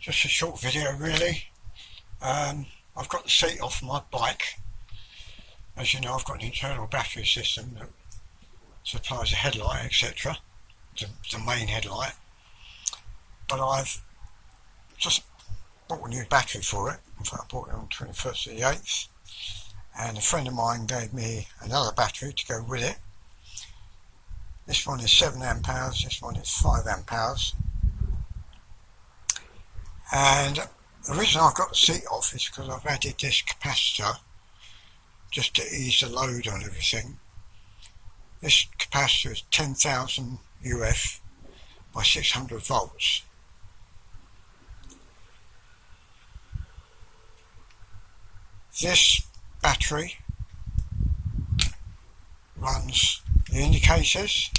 Just a short video really. I've got the seat off my bike. As you know, I've got an internal battery system that supplies a headlight, etc. The main headlight. But I've just bought a new battery for it. In fact, I bought it on 21st of the 8th. And a friend of mine gave me another battery to go with it. This one is 7 amp hours, this one is 5 amp hours. And the reason I've got the seat off is because I've added this capacitor just to ease the load on everything. This capacitor is 10,000 UF by 600 volts. This battery runs the indicators,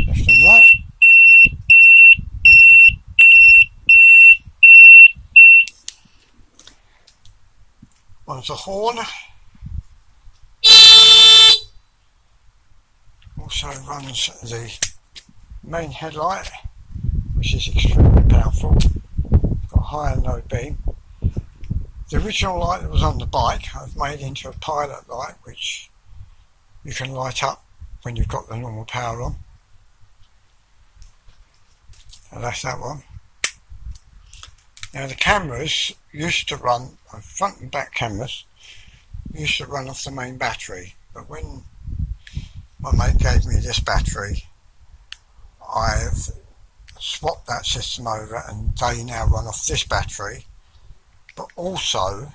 left and right, runs the horn, also runs the main headlight, which is extremely powerful. It's got high and low beam. The original light that was on the bike I've made into a pilot light, which you can light up when you've got the normal power on. So that's that one. Now the cameras used to run, front and back cameras, used to run off the main battery, but when my mate gave me this battery, I've swapped that system over and they now run off this battery, but also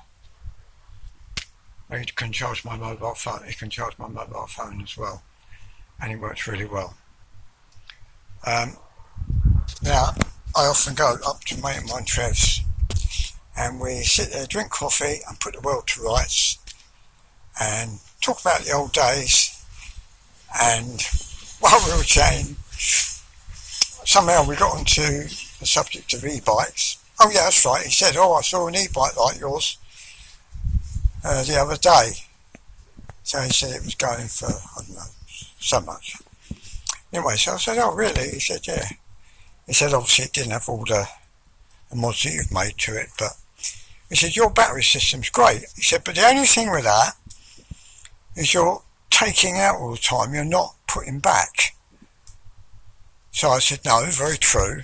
it can charge my mobile phone. It can charge my mobile phone as well, and it works really well. Now I often go up to mate of mine, Trev's, and we sit there, drink coffee and put the world to rights and talk about the old days. And while we were chatting, somehow we got onto the subject of e-bikes. Oh yeah, that's right, he said, oh, I saw an e-bike like yours the other day. So he said it was going for, I don't know, so much. Anyway, so I said, oh really? He said, yeah. He said obviously it didn't have all the mods that you've made to it, but he said your battery system's great. He said, but the only thing with that is you're taking out all the time, you're not putting back. So I said, no, very true.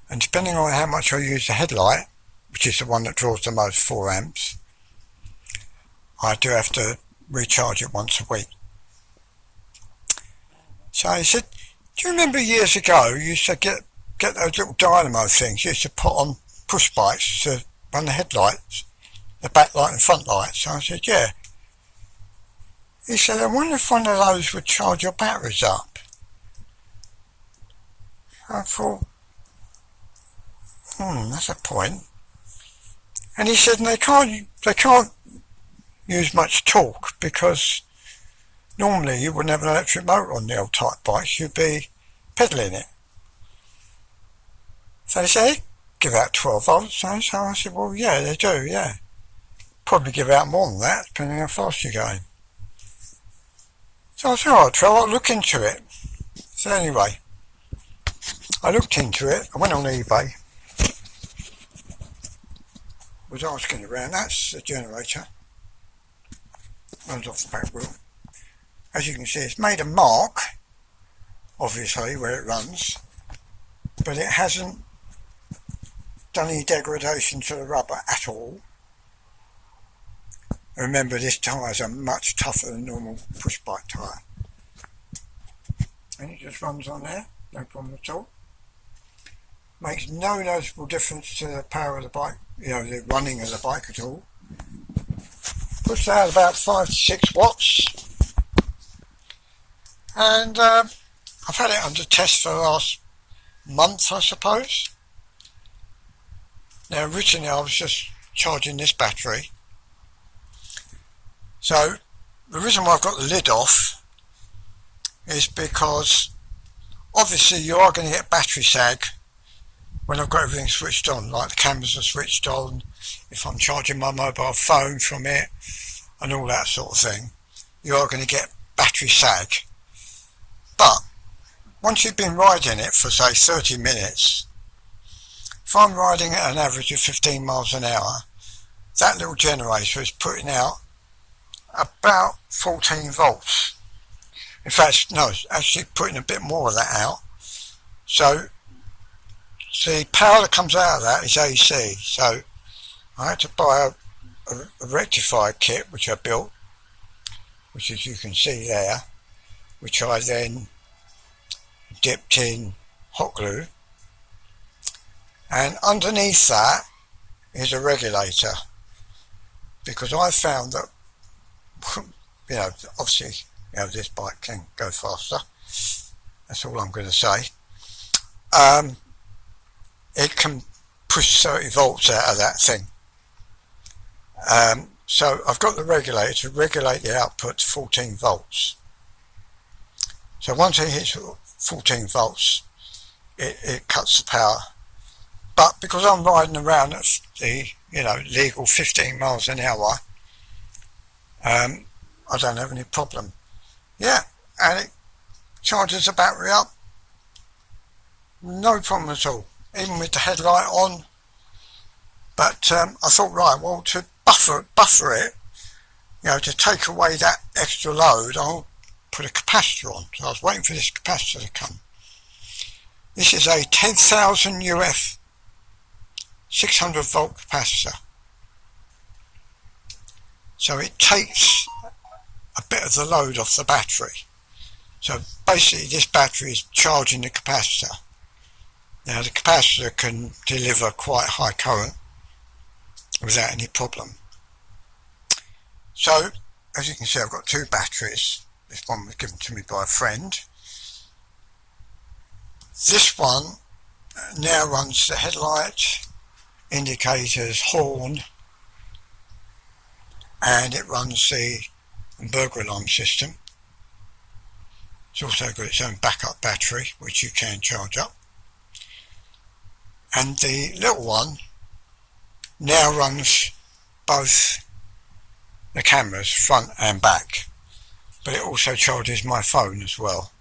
And depending on how much I use the headlight, which is the one that draws the most, 4 amps, I do have to recharge it once a week. So he said, do you remember years ago you used to get those little dynamo things you used to put on push bikes to run the headlights, the back light and front light? So I said, yeah. He said, I wonder if one of those would charge your batteries up. I thought, that's a point. And he said, they can't use much torque because normally you wouldn't have an electric motor on the old type bikes, you'd be pedalling it. So they say, give out 12 volts. So I said, well yeah, they do, yeah. Probably give out more than that, depending on how fast you're going. So I said, alright Trevor, I'll look into it. So anyway, I looked into it, I went on eBay, was asking around. That's the generator, runs off the back wheel. As you can see, it's made a mark, obviously, where it runs, but it hasn't done any degradation to the rubber at all. Remember, this tyres are much tougher than normal push bike tyre. And it just runs on there, no problem at all. Makes no noticeable difference to the power of the bike, you know, the running of the bike at all. Puts out about 5 to 6 watts. And I've had it under test for the last month, I suppose. Now originally I was just charging this battery. So the reason why I've got the lid off is because obviously you are going to get battery sag when I've got everything switched on, like the cameras are switched on, if I'm charging my mobile phone from it and all that sort of thing, you are going to get battery sag. But once you've been riding it for say 30 minutes, if I'm riding at an average of 15 miles an hour, that little generator is putting out about 14 volts. In fact, no, it's actually putting a bit more of that out. So the power that comes out of that is AC. So I had to buy a rectifier kit which I built, which as you can see there, which I then dipped in hot glue, and underneath that is a regulator, because I found that obviously this bike can go faster, that's all I'm going to say. It can push 30 volts out of that thing. So I've got the regulator to regulate the output to 14 volts. So once it hits 14 volts, it cuts the power. But because I'm riding around at the legal 15 miles an hour, I don't have any problem. Yeah, and it charges the battery up, no problem at all, even with the headlight on. But I thought, right, well, to buffer it, to take away that extra load, I'll put a capacitor on. So I was waiting for this capacitor to come. This is a 10,000 UF 600 volt capacitor. So it takes a bit of the load off the battery. So basically this battery is charging the capacitor. Now the capacitor can deliver quite high current without any problem. So as you can see, I've got two batteries. This one was given to me by a friend. This one now runs the headlight, indicators, horn, and it runs the burglar alarm system. It's also got its own backup battery which you can charge up. And the little one now runs both the cameras, front and back, but it also charges my phone as well.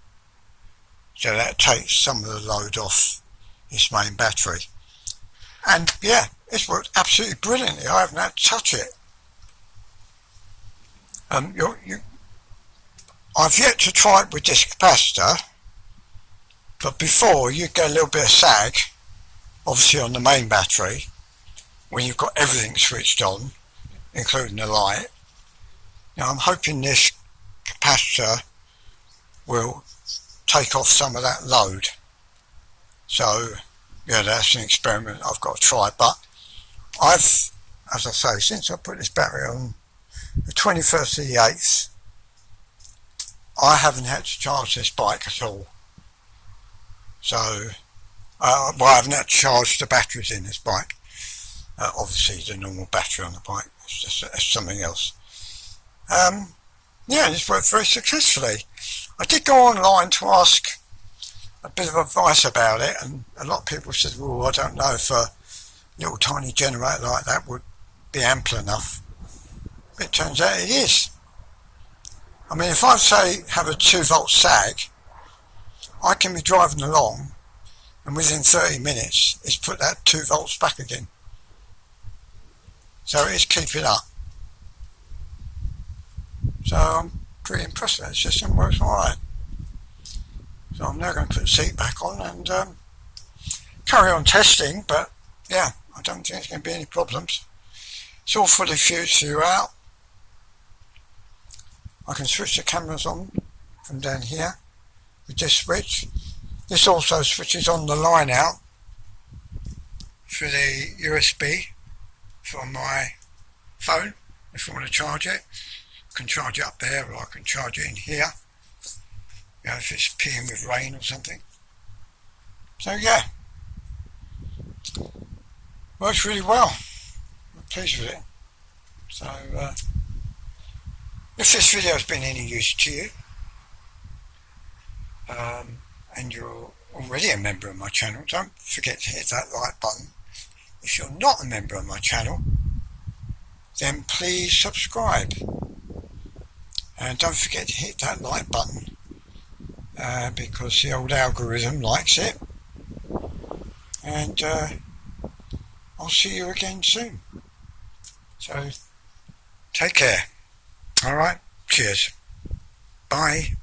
So that takes some of the load off this main battery. And yeah, it's worked absolutely brilliantly. I haven't had to touch it. I've yet to try it with this capacitor, but before you get a little bit of sag, obviously on the main battery, when you've got everything switched on, including the light. Now I'm hoping this capacitor will take off some of that load. So yeah, that's an experiment I've got to try. But I've, as I say, since I put this battery on the 21st of the 8th, I haven't had to charge this bike at all. So I haven't had to charge the batteries in this bike. Obviously the normal battery on the bike, it's something else. Yeah, this worked very successfully. I did go online to ask a bit of advice about it, and a lot of people said, well, I don't know if a little tiny generator like that would be ample enough. But it turns out it is. I mean, if I say have a 2 volt sag, I can be driving along and within 30 minutes it's put that 2 volts back again. So it's keeping up. So I'm pretty impressed with that system, works alright. So I'm now going to put the seat back on and carry on testing, but yeah, I don't think there's going to be any problems. It's all fully fused throughout. I can switch the cameras on from down here with this switch. This also switches on the line out for the USB from my phone if I want to charge it. I can charge it up there, or I can charge it in here, if it's peeing with rain or something. So yeah, works really well. I'm pleased with it. So if this video has been any use to you, and you're already a member of my channel, don't forget to hit that like button. If you're not a member of my channel, then please subscribe. And don't forget to hit that like button because the old algorithm likes it. And I'll see you again soon. So take care. All right. Cheers. Bye.